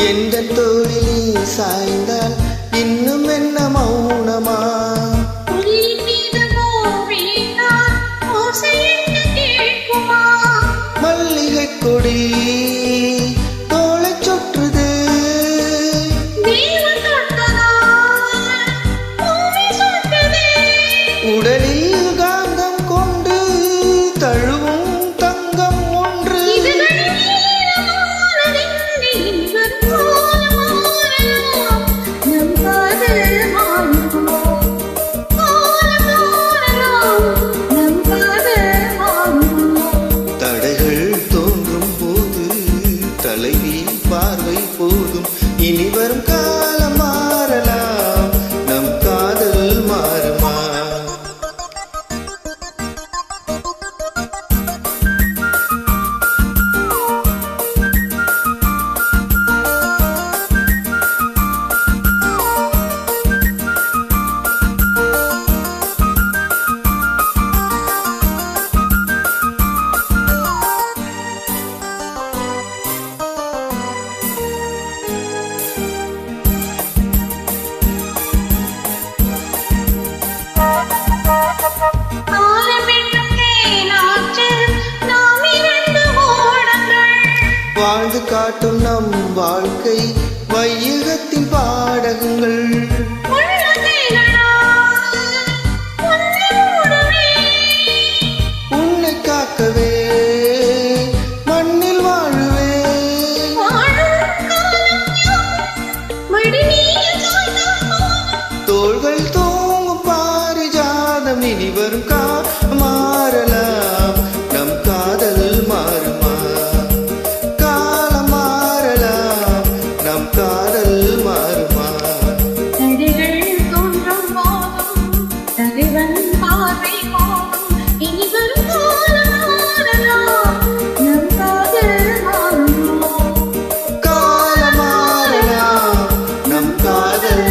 எந்த தோளிலே சாய்ந்தால் இன்னும் என்ன மௌனமா? மல்லிகை கொடி தோளை சொற்றுது, உடலில் காந்தம் கொண்டு தழுவும் தங்கம் ஒன்று. தடைகள் தோன்றும் போது தலைவி பார்வை போதும். இனி வரும் காலம் மாறலாம், நம் காதல் மாறுமா? வாழ்ந்து காட்டும் நம் வாழ்க்கை வையகத்தின் பாடகங்கள். உன்னை காக்கவே மண்ணில் வாழுவே, தோள்கள் தூங்கும் பாரிஜாதம். இனி வரும் மாறலாம், நம் காதல் மாறுமா? நம் காதல் மாறுமா? தடைகள் தோன்றும் போதும் தலைவன் பார்வை போதும். இனி வரும் காலம் நம் காதல் மாறுமா? காலம் மாறலாம், நம் காதல்